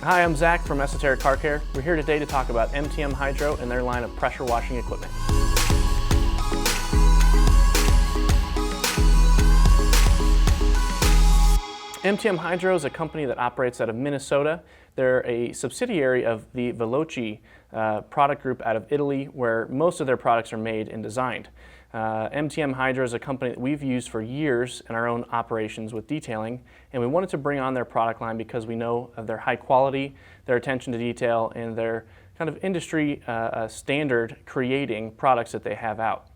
Hi, I'm Zach from ESOTERIC Car Care. We're here today to talk about MTM Hydro and their line of pressure washing equipment. MTM Hydro is a company that operates out of Minnesota. They're a subsidiary of the Veloci product group out of Italy, where most of their products are made and designed. MTM Hydro is a company that we've used for years in our own operations with detailing, and we wanted to bring on their product line because we know of their high quality, their attention to detail, and their kind of industry standard creating products that they have out.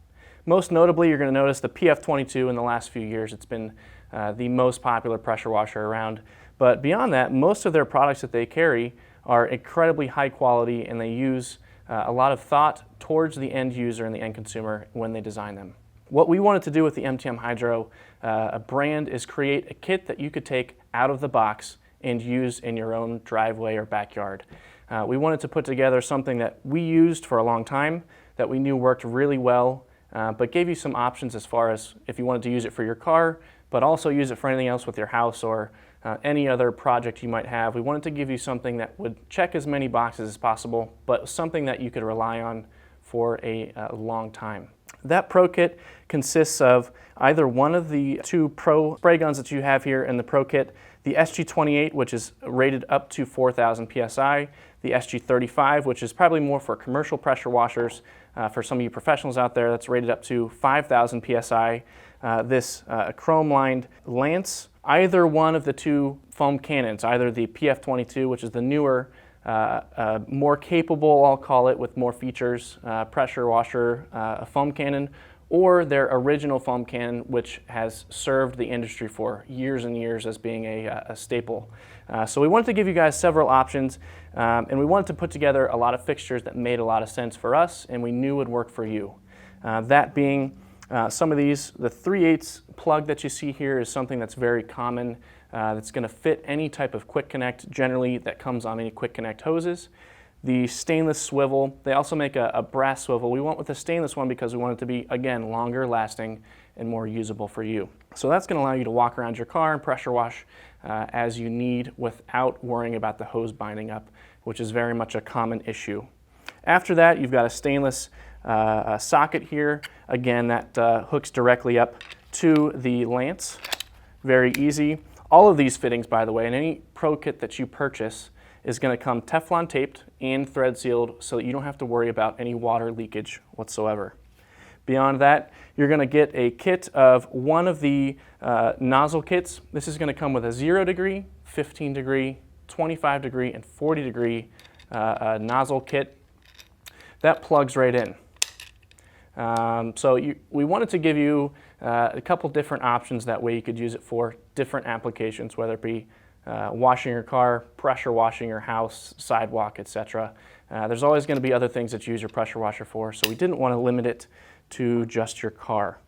Most notably, you're going to notice the PF22 in the last few years. It's been the most popular pressure washer around. But beyond that, most of their products that they carry are incredibly high quality, and they use a lot of thought towards the end user and the end consumer when they design them. What we wanted to do with the MTM Hydro brand is create a kit that you could take out of the box and use in your own driveway or backyard. We wanted to put together something that we used for a long time, that we knew worked really well, but gave you some options as far as if you wanted to use it for your car, but also use it for anything else with your house or any other project you might have. We wanted to give you something that would check as many boxes as possible, but something that you could rely on for a long time. That Pro Kit consists of either one of the two Pro spray guns that you have here in the Pro Kit, the SG28, which is rated up to 4,000 PSI, the SG35, which is probably more for commercial pressure washers. For some of you professionals out there, that's rated up to 5,000 PSI. This chrome-lined lance, either one of the two foam cannons, either the PF22, which is the newer, more capable, I'll call it, with more features, pressure washer foam cannon, or their original foam cannon, which has served the industry for years and years as being a staple. So we wanted to give you guys several options, and we wanted to put together a lot of fixtures that made a lot of sense for us and we knew would work for you. That being some of these, the 3/8 plug that you see here is something that's very common, that's going to fit any type of quick connect generally that comes on any quick connect hoses. The stainless swivel, they also make a brass swivel. We went with the stainless one because we want it to be, again, longer lasting and more usable for you. So that's going to allow you to walk around your car and pressure wash as you need without worrying about the hose binding up, which is very much a common issue. After that, you've got a stainless socket here. Again, that hooks directly up to the lance. Very easy. All of these fittings, by the way, in any Pro Kit that you purchase is going to come Teflon taped and thread sealed so that you don't have to worry about any water leakage whatsoever. Beyond that, you're going to get a kit of one of the nozzle kits. This is going to come with a 0 degree, 15 degree, 25 degree, and 40 degree nozzle kit. That plugs right in. We wanted to give you a couple different options. That way you could use it for different applications, whether it be washing your car, pressure washing your house, sidewalk, etc. There's always going to be other things that you use your pressure washer for, so we didn't want to limit it to just your car.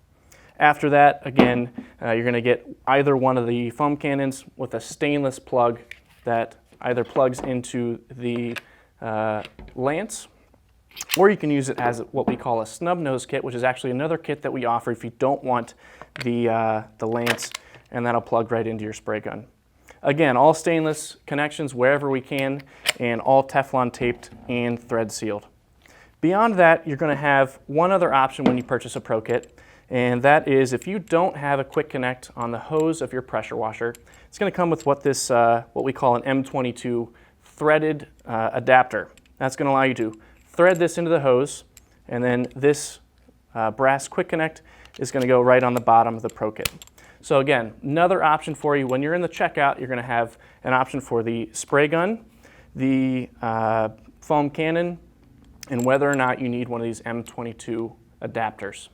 After that, again, you're going to get either one of the foam cannons with a stainless plug that either plugs into the lance, or you can use it as what we call a snub nose kit, which is actually another kit that we offer if you don't want the lance, and that'll plug right into your spray gun. Again, all stainless connections wherever we can, and all Teflon taped and thread sealed. Beyond that, you're going to have one other option when you purchase a Pro Kit, and that is if you don't have a quick connect on the hose of your pressure washer, it's going to come with what we call an M22 threaded adapter. That's going to allow you to thread this into the hose, and then this brass quick connect is going to go right on the bottom of the Pro Kit. So again, another option for you. When you're in the checkout, you're going to have an option for the spray gun, the foam cannon, and whether or not you need one of these M22 adapters.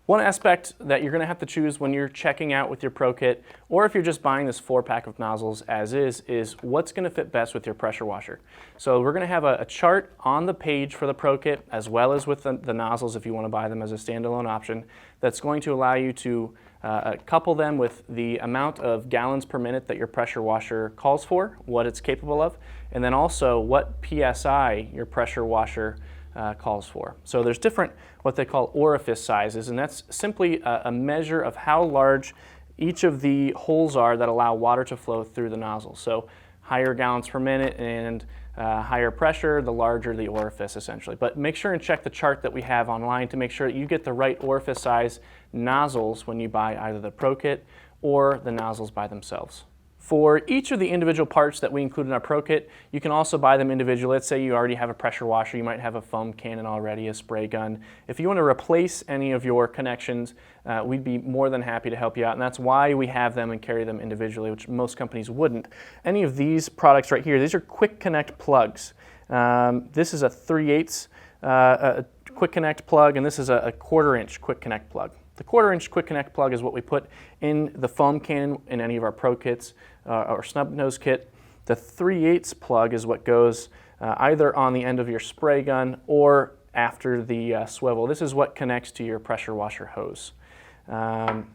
One aspect that you're going to have to choose when you're checking out with your Pro Kit, or if you're just buying this 4-pack of nozzles as is what's going to fit best with your pressure washer. So we're going to have a chart on the page for the Pro Kit, as well as with the nozzles if you want to buy them as a standalone option, that's going to allow you to couple them with the amount of gallons per minute that your pressure washer calls for, what it's capable of, and then also what PSI your pressure washer calls for. So there's different what they call orifice sizes, and that's simply a measure of how large each of the holes are that allow water to flow through the nozzle. So higher gallons per minute and higher pressure, the larger the orifice essentially. But make sure and check the chart that we have online to make sure that you get the right orifice size nozzles when you buy either the Pro Kit or the nozzles by themselves. For each of the individual parts that we include in our Pro Kit, you can also buy them individually. Let's say you already have a pressure washer, you might have a foam cannon already, a spray gun. If you want to replace any of your connections, we'd be more than happy to help you out, and that's why we have them and carry them individually, which most companies wouldn't. Any of these products right here, these are quick connect plugs. This is a 3/8 quick connect plug, and this is a 1/4 inch quick connect plug. The 1/4 inch quick connect plug is what we put in the foam cannon in any of our Pro Kits or snub nose kit. The 3/8 plug is what goes either on the end of your spray gun or after the swivel. This is what connects to your pressure washer hose.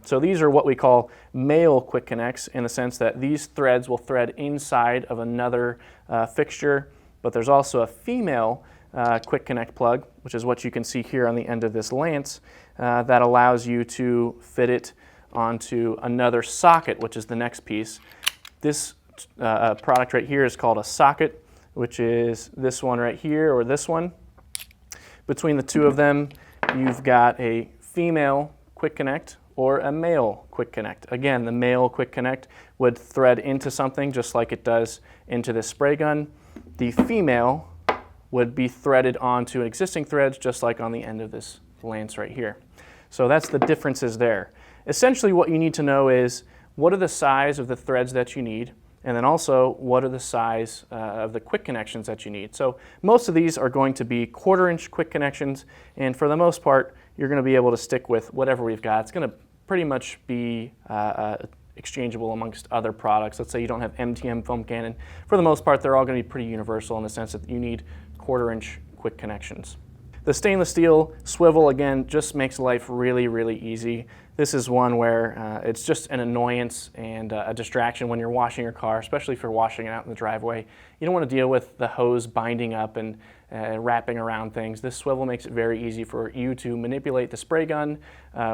So these are what we call male quick connects, in the sense that these threads will thread inside of another fixture, but there's also a female quick connect plug, which is what you can see here on the end of this lance, that allows you to fit it onto another socket, which is the next piece. This product right here is called a socket, which is this one right here or this one. Between the two of them, you've got a female quick connect or a male quick connect. Again, the male quick connect would thread into something just like it does into this spray gun. The female would be threaded onto existing threads just like on the end of this lance right here. So that's the differences there. Essentially what you need to know is what are the size of the threads that you need, and then also what are the size of the quick connections that you need. So most of these are going to be 1/4 inch quick connections, and for the most part you're going to be able to stick with whatever we've got. It's going to pretty much be exchangeable amongst other products. Let's say you don't have MTM Foam Cannon. For the most part, they're all going to be pretty universal in the sense that you need 1/4 inch quick connections. The stainless steel swivel, again, just makes life really, really easy. This is one where it's just an annoyance and a distraction when you're washing your car, especially if you're washing it out in the driveway. You don't want to deal with the hose binding up and wrapping around things. This swivel makes it very easy for you to manipulate the spray gun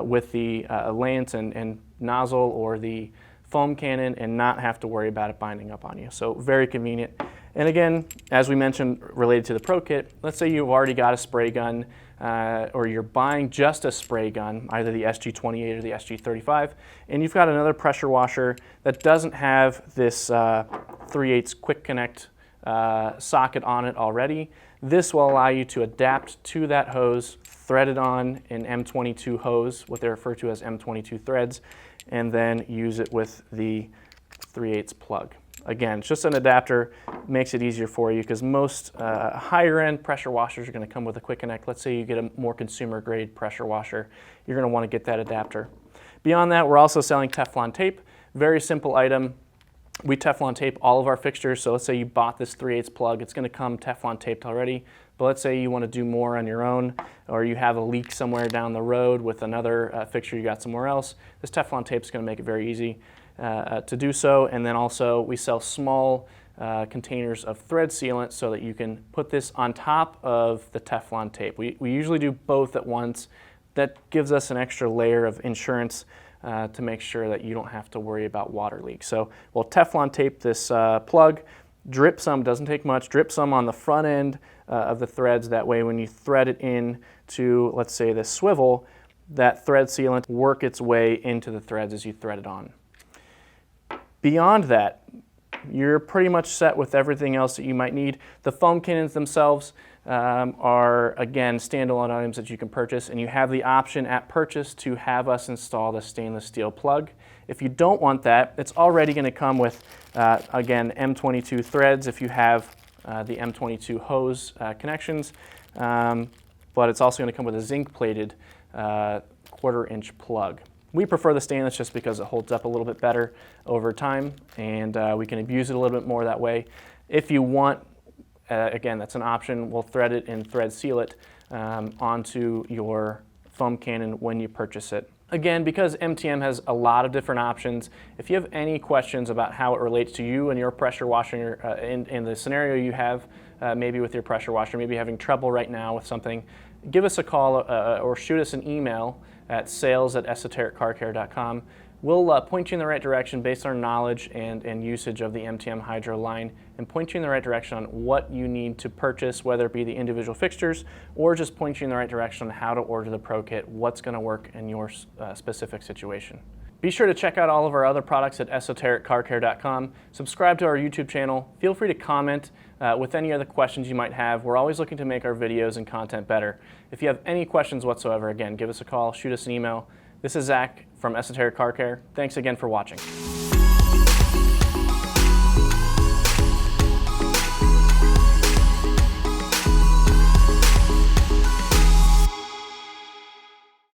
with the lance and nozzle or the foam cannon and not have to worry about it binding up on you. So very convenient. And again, as we mentioned, related to the Pro Kit, let's say you've already got a spray gun or you're buying just a spray gun, either the SG28 or the SG35, and you've got another pressure washer that doesn't have this 3/8 quick connect socket on it already. This will allow you to adapt to that hose, thread it on an M22 hose, what they refer to as M22 threads, and then use it with the 3/8 plug. Again, it's just an adapter, makes it easier for you because most higher end pressure washers are going to come with a quick connect. Let's say you get a more consumer grade pressure washer, you're going to want to get that adapter. Beyond that, we're also selling Teflon tape. Very simple item. We Teflon tape all of our fixtures, so let's say you bought this 3/8 plug, it's going to come Teflon taped already, but let's say you want to do more on your own, or you have a leak somewhere down the road with another fixture you got somewhere else, this Teflon tape is going to make it very easy to do so. And then also we sell small containers of thread sealant so that you can put this on top of the Teflon tape. We usually do both at once. That gives us an extra layer of insurance to make sure that you don't have to worry about water leaks. So we'll Teflon tape this plug, drip some, doesn't take much, drip some on the front end of the threads. That way when you thread it in to, let's say, this swivel, that thread sealant work its way into the threads as you thread it on. Beyond that, you're pretty much set with everything else that you might need. The foam cannons themselves are, again, standalone items that you can purchase, and you have the option at purchase to have us install the stainless steel plug. If you don't want that, it's already going to come with, again, M22 threads if you have the M22 hose connections, but it's also going to come with a zinc-plated 1/4 inch plug. We prefer the stainless just because it holds up a little bit better over time, and we can abuse it a little bit more that way. If you want, again, that's an option. We'll thread it and thread seal it onto your foam cannon when you purchase it. Again, because MTM has a lot of different options, if you have any questions about how it relates to you and your pressure washing in the scenario you have, maybe with your pressure washer, maybe having trouble right now with something, give us a call or shoot us an email at sales@esotericcarcare.com. We'll point you in the right direction based on our knowledge and usage of the MTM Hydro line, and point you in the right direction on what you need to purchase, whether it be the individual fixtures or just point you in the right direction on how to order the Pro Kit, what's going to work in your specific situation. Be sure to check out all of our other products at ESOTERICCarCare.com. Subscribe to our YouTube channel. Feel free to comment with any other questions you might have. We're always looking to make our videos and content better. If you have any questions whatsoever, again, give us a call, shoot us an email. This is Zach from ESOTERIC Car Care. Thanks again for watching.